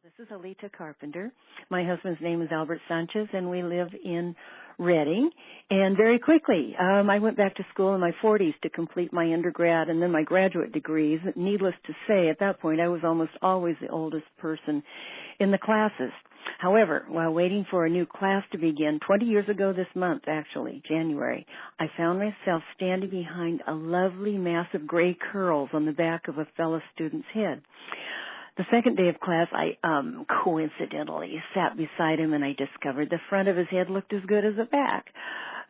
This is Alita Carpenter. My husband's name is Albert Sanchez, and we live in Redding. And very quickly, I went back to school in my 40s to complete my undergrad and then my graduate degrees. Needless to say, at that point, I was almost always the oldest person in the classes. However, while waiting for a new class to begin, 20 years ago this month, actually, January, I found myself standing behind a lovely mass of gray curls on the back of a fellow student's head. The second day of class, I coincidentally sat beside him, and I discovered the front of his head looked as good as the back.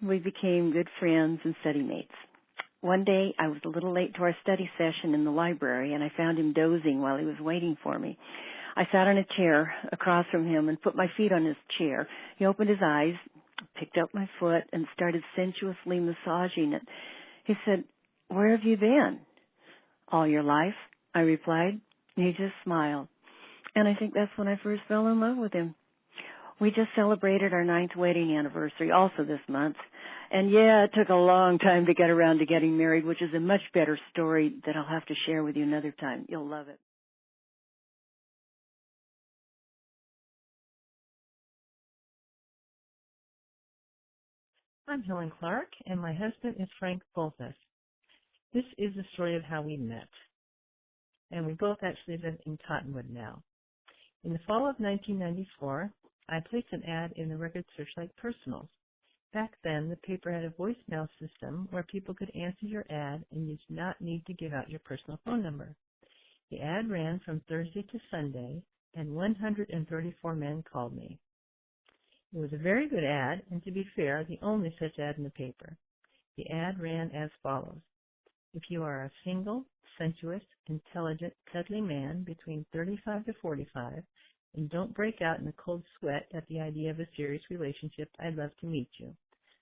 We became good friends and study mates. One day, I was a little late to our study session in the library, and I found him dozing while he was waiting for me. I sat on a chair across from him and put my feet on his chair. He opened his eyes, picked up my foot, and started sensuously massaging it. He said, "Where have you been?" "All your life," I replied. He just smiled. And I think that's when I first fell in love with him. We just celebrated our 9th wedding anniversary also this month. And yeah, it took a long time to get around to getting married, which is a much better story that I'll have to share with you another time. You'll love it. I'm Helen Clark, and my husband is Frank Bolthus. This is the story of how we met. And we both actually live in Cottonwood now. In the fall of 1994, I placed an ad in the Record Searchlight Personals. Back then, the paper had a voicemail system where people could answer your ad and you did not need to give out your personal phone number. The ad ran from Thursday to Sunday, and 134 men called me. It was a very good ad, and to be fair, the only such ad in the paper. The ad ran as follows. If you are a single, sensuous, intelligent, cuddly man between 35 to 45 and don't break out in a cold sweat at the idea of a serious relationship, I'd love to meet you.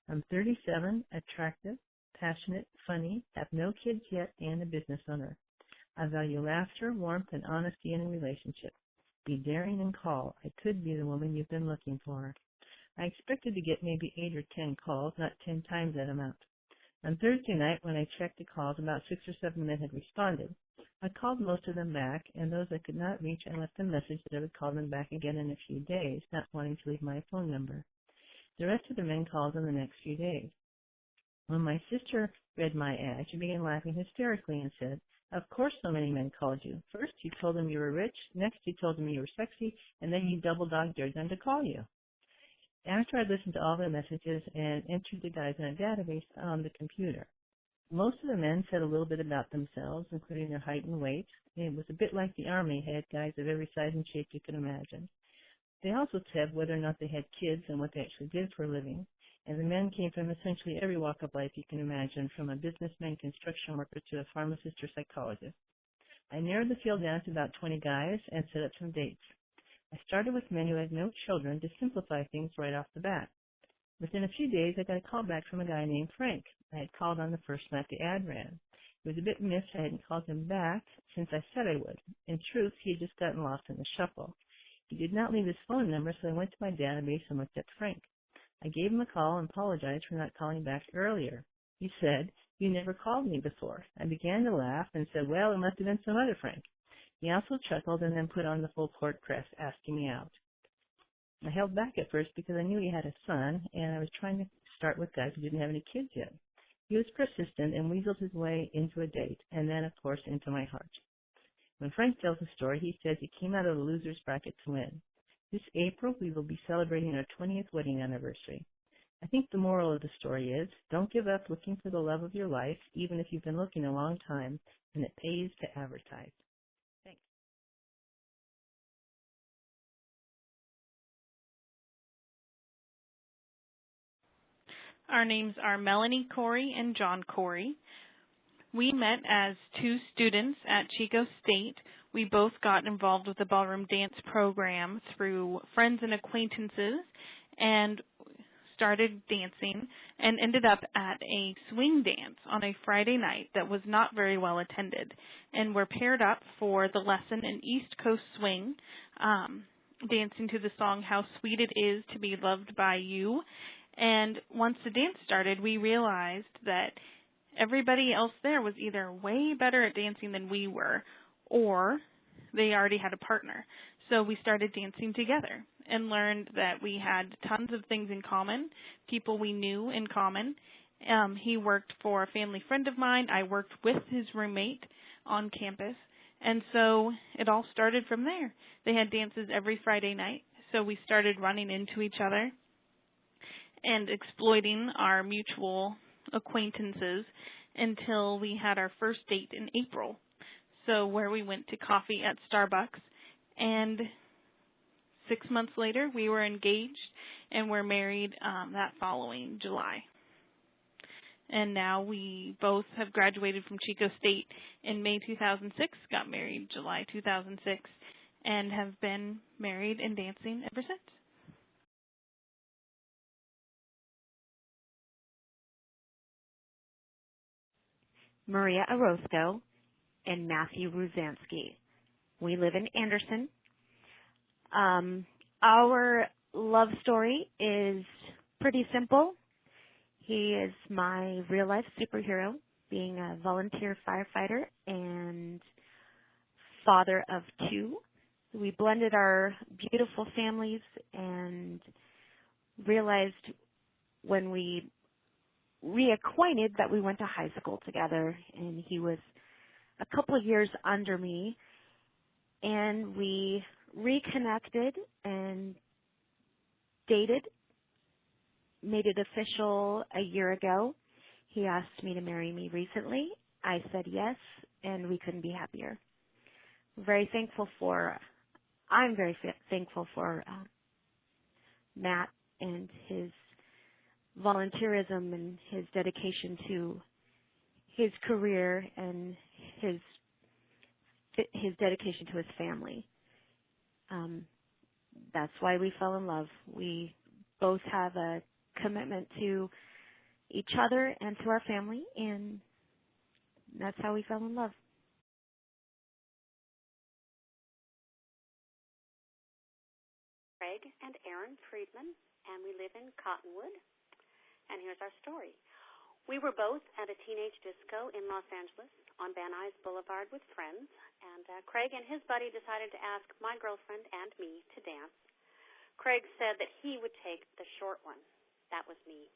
I'm 37, attractive, passionate, funny, have no kids yet, and a business owner. I value laughter, warmth, and honesty in a relationship. Be daring and call. I could be the woman you've been looking for. I expected to get maybe 8 or 10 calls, not 10 times that amount. On Thursday night, when I checked the calls, about 6 or 7 men had responded. I called most of them back, and those I could not reach, I left a message that I would call them back again in a few days, not wanting to leave my phone number. The rest of the men called in the next few days. When my sister read my ad, she began laughing hysterically and said, "Of course so many men called you. First you told them you were rich, next you told them you were sexy, and then you double-dogged dared them to call you." After I listened to all the messages and entered the guys in a database on the computer, most of the men said a little bit about themselves, including their height and weight. It was a bit like the Army had guys of every size and shape you could imagine. They also said whether or not they had kids and what they actually did for a living. And the men came from essentially every walk of life you can imagine, from a businessman, construction worker, to a pharmacist or psychologist. I narrowed the field down to about 20 guys and set up some dates. I started with men who had no children to simplify things right off the bat. Within a few days, I got a call back from a guy named Frank. I had called on the first night the ad ran. It was a bit missed I hadn't called him back since I said I would. In truth, he had just gotten lost in the shuffle. He did not leave his phone number, so I went to my database and looked up Frank. I gave him a call and apologized for not calling back earlier. He said, "You never called me before." I began to laugh and said, "Well, it must have been some other Frank." He also chuckled and then put on the full court press, asking me out. I held back at first because I knew he had a son, and I was trying to start with guys who didn't have any kids yet. He was persistent and weaseled his way into a date, and then, of course, into my heart. When Frank tells the story, he says he came out of the loser's bracket to win. This April, we will be celebrating our 20th wedding anniversary. I think the moral of the story is, don't give up looking for the love of your life, even if you've been looking a long time, and it pays to advertise. Thanks. Our names are Melanie Corey and John Corey. We met as 2 students at Chico State. We both got involved with the ballroom dance program through friends and acquaintances and started dancing and ended up at a swing dance on a Friday night that was not very well attended. And we're paired up for the lesson in East Coast Swing, dancing to the song How Sweet It Is to Be Loved by You. And once the dance started, we realized that everybody else there was either way better at dancing than we were, or they already had a partner. So we started dancing together and learned that we had tons of things in common, people we knew in common. He worked for a family friend of mine. I worked with his roommate on campus. And so it all started from there. They had dances every Friday night, so we started running into each other and exploiting our mutual acquaintances until we had our first date in April. So where we went to coffee at Starbucks, and 6 months later we were engaged and were married that following July. And now we both have graduated from Chico State in May 2006, got married July 2006, and have been married and dancing ever since. Maria Orozco and Matthew Ruzansky. We live in Anderson. Our love story is pretty simple. He is my real-life superhero, being a volunteer firefighter and father of two. We blended our beautiful families and realized when we reacquainted that we went to high school together, and he was a couple of years under me, and we reconnected and dated, made it official a year ago. He asked me to marry me recently. I said yes, and we couldn't be happier. I'm very thankful for Matt and his volunteerism and his dedication to his career and his dedication to his family. That's why we fell in love. We both have a commitment to each other and to our family, and that's how we fell in love. Craig and Aaron Friedman, and we live in Cottonwood. And here's our story. We were both at a teenage disco in Los Angeles on Van Nuys Boulevard with friends, and Craig and his buddy decided to ask my girlfriend and me to dance. Craig said that he would take the short one. That was me.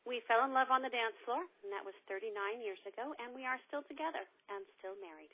We fell in love on the dance floor, and that was 39 years ago, and we are still together and still married.